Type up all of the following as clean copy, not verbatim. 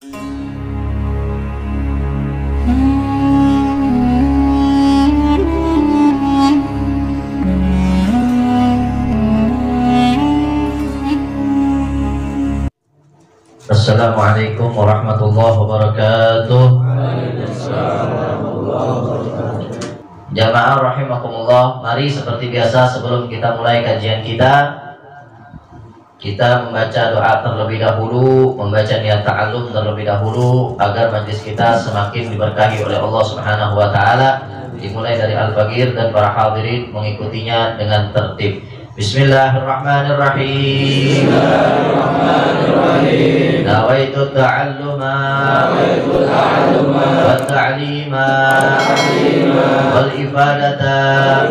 Assalamualaikum warahmatullahi wabarakatuh. Jamaah rahimakumullah, mari seperti biasa sebelum kita mulai kajian kita membaca doa terlebih dahulu, membaca niat ta'allum terlebih dahulu agar majlis kita semakin diberkahi oleh Allah Subhanahu wa taala. Dimulai dari Al-Faqir dan para hadirin mengikutinya dengan tertib. Bismillahirrahmanirrahim. Nawaitu ta'alluma wa ta'lima wal ifadata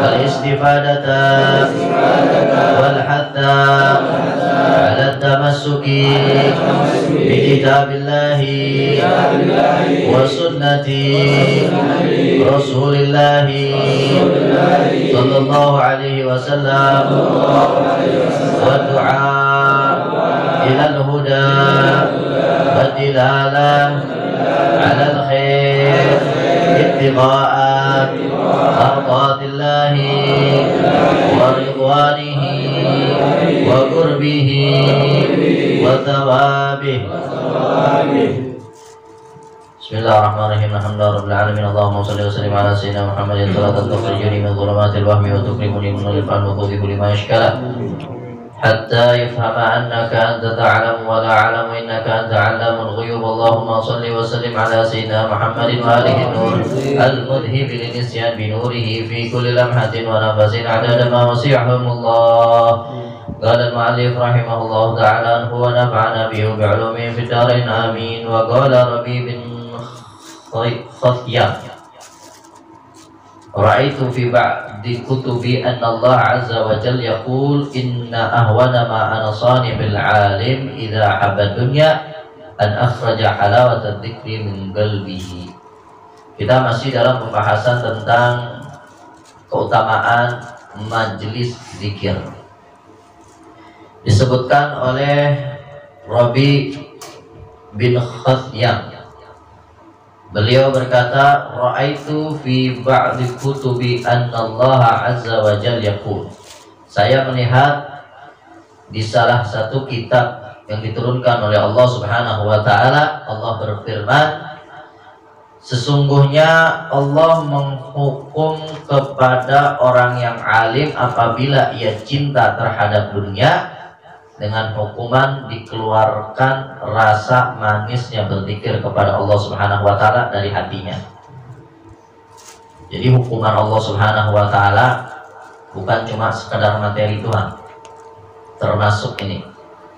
wal istifadata wal hatta ala tamassuki bi kitabillahi wa sunnati rasulillahi sallallahu alaihi wasallam wa du'a ila al-huda wa dilala ala al-khair ittiqa'a mardatillahi wa ridwanihi wa qurbihi wa thawabihi. Bismillahirrahmanirrahim. Alhamdulillahirabbil alamin. Allahumma shalli wa sallim ala sayyidina Muhammadin salatan tukhrijuni min dhulumatil wahmi wa tukrimuni min nuril fahmi wa tudhibu lima yashkala hatta yafhama annaka anta ta'lamu wa la a'lamu innaka anta 'allamul ghuyub. Allahumma shalli wa sallim ala sayyidina Muhammadin wa alihi nur al-mudhib lin nisyan bi nurihi fi kulli lamhatin wa nafasin 'adada ma wasi'ahumullah. Qala al-mu'allif rahimahullahu ta'ala wa nafa'ana bihi wa bi'ulumihi fid darain amin. Wa qala Rabi bin Khathiyam, ra'aitu fi ba'di kutubi anna Allah azza wa jalla yaqul inna ahwana ma anasani bil alim idza habba dunya an akhraja halawata dzikri min qalbihi. Kita masih dalam pembahasan tentang keutamaan majlis zikir. Disebutkan oleh Rabi bin Khathiyam, beliau berkata, ra'aitu fi ba'di kutubi anna Allah azza wa jalla yaqul. Saya melihat di salah satu kitab yang diturunkan oleh Allah Subhanahu wa taala, Allah berfirman, sesungguhnya Allah menghukum kepada orang yang alim apabila ia cinta terhadap dunia dengan hukuman dikeluarkan rasa manisnya berzikir kepada Allah Subhanahu wa taala dari hatinya. Jadi hukuman Allah Subhanahu wa taala bukan cuma sekedar materi Tuhan. Termasuk ini.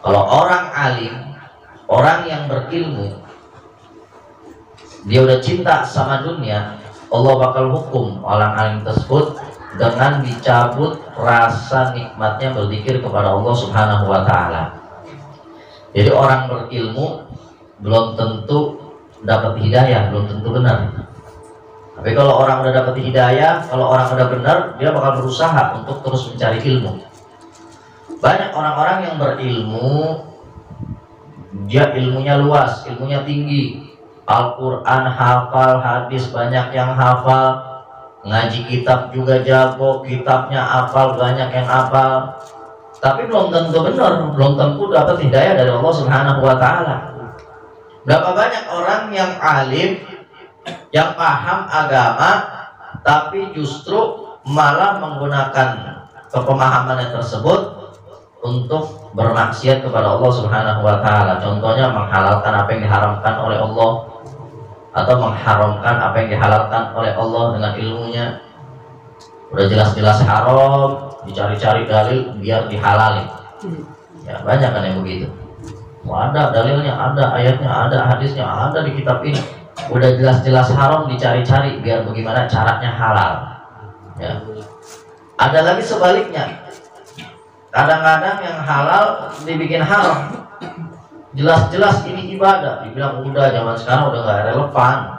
Kalau orang alim, orang yang berilmu, dia udah cinta sama dunia, Allah bakal hukum orang alim tersebut dengan dicabut rasa nikmatnya berzikir kepada Allah Subhanahu wa taala. Jadi orang berilmu belum tentu dapat hidayah, belum tentu benar. Tapi kalau orang udah dapat hidayah, kalau orang udah benar, dia bakal berusaha untuk terus mencari ilmu. Banyak orang-orang yang berilmu, dia ilmunya luas, ilmunya tinggi, Al-Quran hafal, hadis banyak yang hafal, ngaji kitab juga jago, kitabnya hafal, banyak yang hafal, tapi belum tentu benar, belum tentu dapat hidayah dari Allah Subhanahu wa taala. Berapa banyak orang yang alim, yang paham agama, tapi justru malah menggunakan kepemahamannya tersebut untuk bermaksiat kepada Allah Subhanahu wa taala. Contohnya menghalalkan apa yang diharamkan oleh Allah, atau mengharamkan apa yang dihalalkan oleh Allah dengan ilmunya. Udah jelas-jelas haram, dicari-cari dalil biar dihalalin. Ya banyak kan yang begitu. Ada dalilnya, ada ayatnya, ada hadisnya, ada di kitab ini. Udah jelas-jelas haram, dicari-cari biar bagaimana caranya halal. Ya. Ada lagi sebaliknya. Kadang-kadang yang halal dibikin haram. Jelas-jelas ini ibadah, dibilang udah zaman sekarang udah nggak relevan,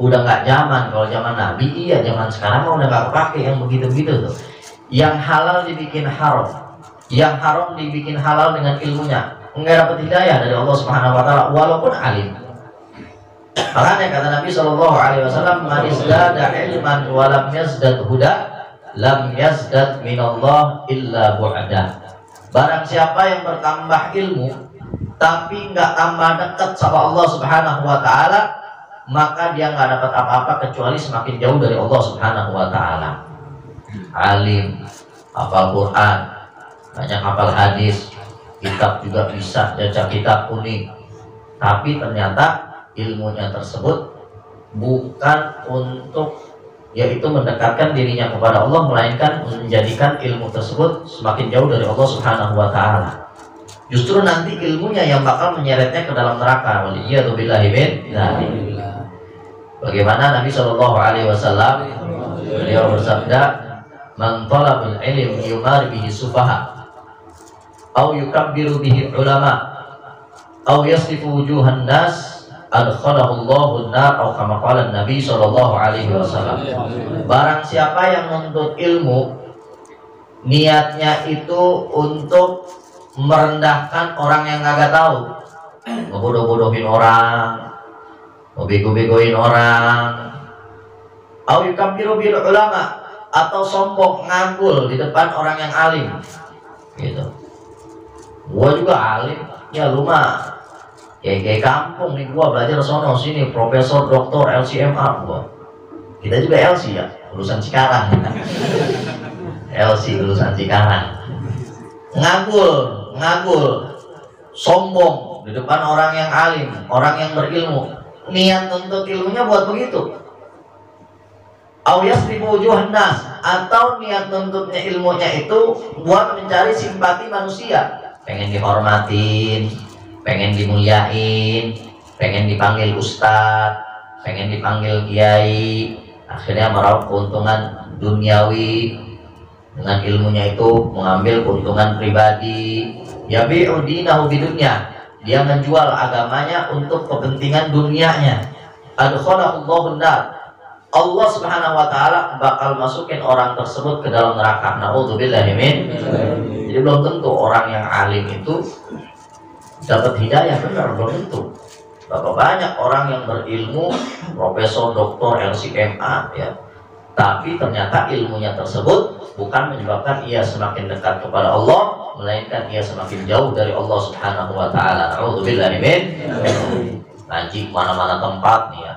udah nggak zaman. Kalau zaman Nabi iya, zaman sekarang mah udah nggak kepake yang begitu-begitu tuh. Yang halal dibikin haram, yang haram dibikin halal dengan ilmunya. nggak dapat hidayah dari Allah Subhanahu wa taala walaupun alim. Makanya kata Nabi Shallallahu alaihi wasallam, "Man izdada ilman wa lam yazdad huda, lam yazdad minallah illa bu'da." Barang siapa yang bertambah ilmu tapi nggak tambah dekat sama Allah Subhanahu wa taala, maka dia nggak dapat apa-apa kecuali semakin jauh dari Allah Subhanahu wa taala. Alim, hafal Quran, banyak hafal hadis, kitab juga bisa, baca kitab unik, tapi ternyata ilmunya tersebut bukan untuk yaitu mendekatkan dirinya kepada Allah, melainkan menjadikan ilmu tersebut semakin jauh dari Allah Subhanahu wa taala. Justru nanti ilmunya yang bakal menyeretnya ke dalam neraka. Waliyadzubillahi min dzalik. Bagaimana Nabi Shallallahu alaihi wasallam beliau bersabda, "Man talabul ilm yumari bihi sufaha au yukabbiru bihi ulama au yasifu wujuhan nas adkhalahu Allahu an-nar," atau kama qala Nabi sallallahu alaihi wasallam. Barang siapa yang menuntut ilmu niatnya itu untuk merendahkan orang yang kagak tahu, ngebodoh-bodohin orang, ngebego-begoin orang, au yukabbiru bil ulama, atau sombong ngangkul di depan orang yang alim gitu. Gua juga alim, ya lu mah kayak kampung nih, gua belajar sono sini, profesor, doktor, LCMA gua. Kita juga LC ya, lulusan Cikarang. LC lulusan Cikarang. Ngagul, sombong di depan orang yang alim, orang yang berilmu. Niat untuk ilmunya buat begitu. Au yasrifu wujuhan nas, atau niat nuntutnya ilmunya itu buat mencari simpati manusia, pengen dihormatin, pengen dimuliain, pengen dipanggil ustadz, pengen dipanggil kiai, akhirnya meraup keuntungan duniawi. Dengan ilmunya itu mengambil keuntungan pribadi. Yabi'u dinahu bidunya, dia menjual agamanya untuk kepentingan dunianya. Adkhalahu Allahu an-nar, Allah Subhanahu wa taala bakal masukin orang tersebut ke dalam neraka. Nauzubillahi min. Jadi belum tentu orang yang alim itu dapat hidayah, benar, belum tentu. Berapa banyak orang yang berilmu, profesor, doktor, LCMA ya, tapi ternyata ilmunya tersebut bukan menyebabkan ia semakin dekat kepada Allah, melainkan ia semakin jauh dari Allah Subhanahu wa taala. Nauzubillahi min. Ngaji mana-mana tempat nih ya,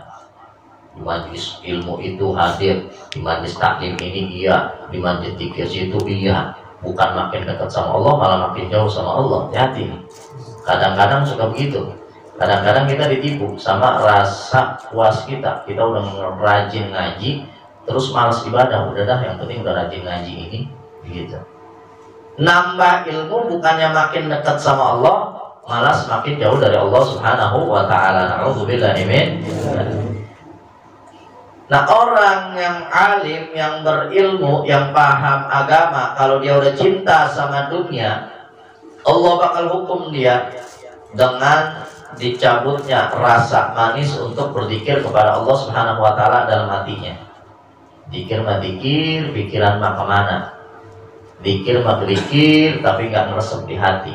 di majlis ilmu itu hadir, di majlis taklim ini iya, di majlis zikir itu iya, bukan makin dekat sama Allah malah makin jauh sama Allah. Hati-hati. Kadang-kadang suka begitu. Kadang-kadang kita ditipu sama rasa puas kita. Kita udah rajin ngaji, terus malas ibadah. Udah dah, yang penting udah rajin ngaji ini, gitu. Nambah ilmu bukannya makin dekat sama Allah, malah semakin jauh dari Allah Subhanahu wa taala. Nauzubillahi min. Nah, orang yang alim, yang berilmu, yang paham agama, kalau dia udah cinta sama dunia, Allah bakal hukum dia dengan dicabutnya rasa manis untuk berzikir kepada Allah Subhanahu wa taala dalam hatinya. Zikir mah zikir, pikiran mah kemana? Zikir mah zikir, tapi nggak ngeresep di hati.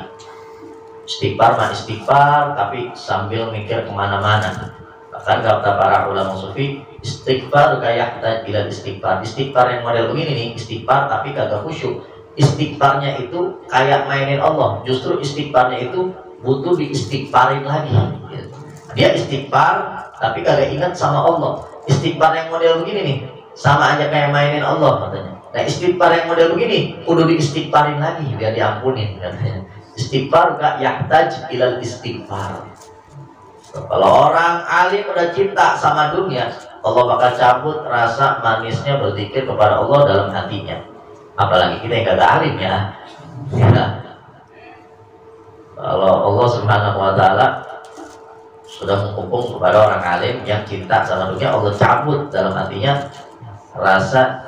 Istighfar mah istighfar, tapi sambil mikir kemana-mana. Bahkan kata para ulama sufi, istighfar kayak kita bilang istighfar. Istighfar yang model begini nih, istighfar tapi kagak khusyuk. Istighfarnya itu kayak mainin Allah. Justru istighfarnya itu butuh diistighfarin lagi. Dia istighfar tapi kagak ingat sama Allah. Istighfar yang model begini nih, sama aja kayak mainin Allah katanya. Nah, istighfar yang model begini kudu diistighfarin lagi biar diampunin katanya. Istighfar gak yahtaj ilal istighfar. Kalau orang alim udah cinta sama dunia, Allah bakal cabut rasa manisnya berzikir kepada Allah dalam hatinya. Apalagi kita yang kagak alim ya. Nah, kalau Allah Subhanahu wa taala sudah menghukum kepada orang alim yang cinta sama dunia, Allah cabut dalam hatinya rasa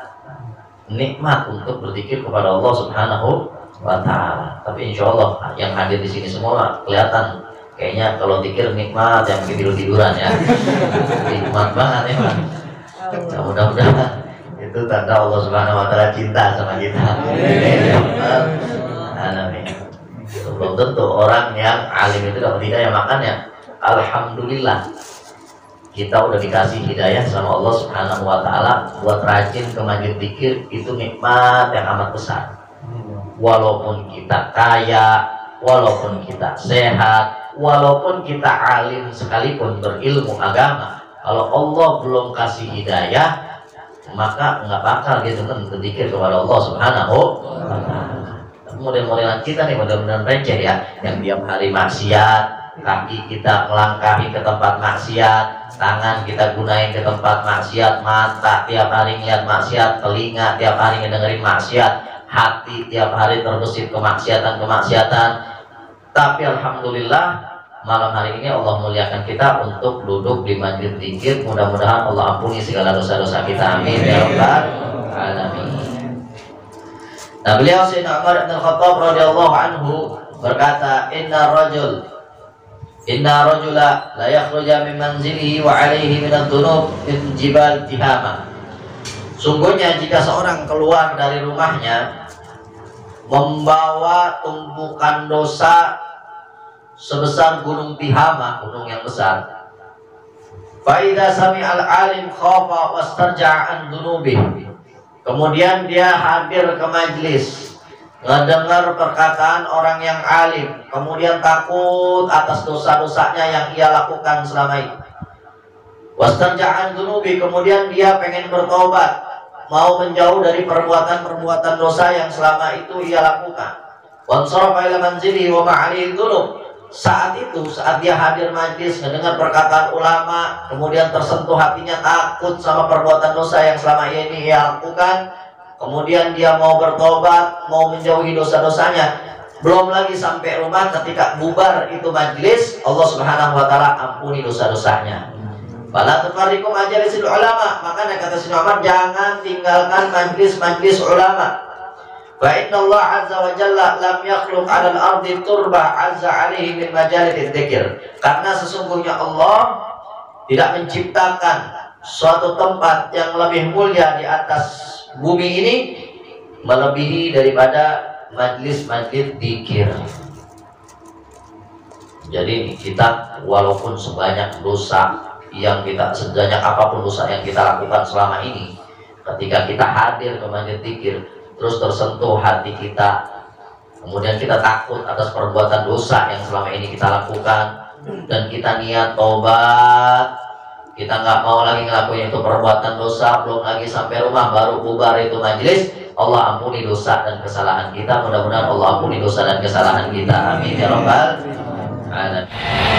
nikmat untuk berzikir kepada Allah Subhanahu wa taala. Tapi insya Allah yang hadir di sini semua kelihatan kayaknya kalau zikir nikmat, yang tidur-tiduran ya. Nikmat banget ya. Nah, mudah-mudahan itu tanda Allah Subhanahu wa taala cinta sama kita. Amin. Belum tentu orang yang alim itu dapat hidayah. Makanya alhamdulillah kita udah dikasih hidayah sama Allah Subhanahu wa taala buat rajin ke majlis zikir. Itu nikmat yang amat besar. Walaupun kita kaya, walaupun kita sehat, walaupun kita alim sekalipun, berilmu agama, kalau Allah belum kasih hidayah, maka nggak bakal gitu kan berzikir kepada Allah Subhanahu wa taala. Model-modelan kita nih model-modelan receh ya, yang tiap hari maksiat, kaki kita melangkahi ke tempat maksiat, tangan kita gunain ke tempat maksiat, mata tiap hari ngeliat maksiat, telinga tiap hari ngedengerin maksiat, hati tiap hari terbesit kemaksiatan. Tapi alhamdulillah malam hari ini Allah muliakan kita untuk duduk di majlis zikir. Mudah-mudahan Allah ampuni segala dosa-dosa kita. Amin ya rabbal alamin. Nah, beliau Sayyidina Umar bin Khattab radhiyallahu anhu berkata, Inna rajula la yakhruja min manzilihi wa alaihi min adh-dhunub min jibal Tihama. Sungguhnya jika seorang keluar dari rumahnya membawa tumpukan dosa sebesar gunung Tihama, gunung yang besar. Fa idza sami'al alim khafa wastarja'a an dhunubihi. Kemudian dia hadir ke majlis, ngedengar perkataan orang yang alim, kemudian takut atas dosa-dosanya yang ia lakukan selama ini. Wastarja'a an dhunubi, kemudian dia pengen bertobat, mau menjauh dari perbuatan-perbuatan dosa yang selama itu ia lakukan. Wansarafa ila manzilihi wa ma'alihi dhunub. Saat dia hadir majlis, mendengar perkataan ulama, kemudian tersentuh hatinya takut sama perbuatan dosa yang selama ini ia lakukan, kemudian dia mau bertobat, mau menjauhi dosa-dosanya. Belum lagi sampai rumah, ketika bubar itu majlis, Allah Subhanahu wa taala ampuni dosa-dosanya. Fala tufarriqu majalisil ulama, makanya kata Sayyidina Umar, jangan tinggalkan majlis-majlis ulama. Fa inna Allah azza wa jalla lam yakhluq 'alal ardi turba azza 'alaihi min majalid dzikir. Karena sesungguhnya Allah tidak menciptakan suatu tempat yang lebih mulia di atas bumi ini melebihi daripada majlis-majlis dzikir. Jadi kita walaupun sebanyak dosa yang kita, sebanyak apapun dosa yang kita lakukan selama ini, ketika kita hadir ke majlis dzikir terus tersentuh hati kita, kemudian kita takut atas perbuatan dosa yang selama ini kita lakukan, dan kita niat tobat, kita nggak mau lagi ngelakuin itu perbuatan dosa, belum lagi sampai rumah baru bubar itu majlis, Allah ampuni dosa dan kesalahan kita. Mudah-mudahan Allah ampuni dosa dan kesalahan kita. Amin ya rabbal alamin.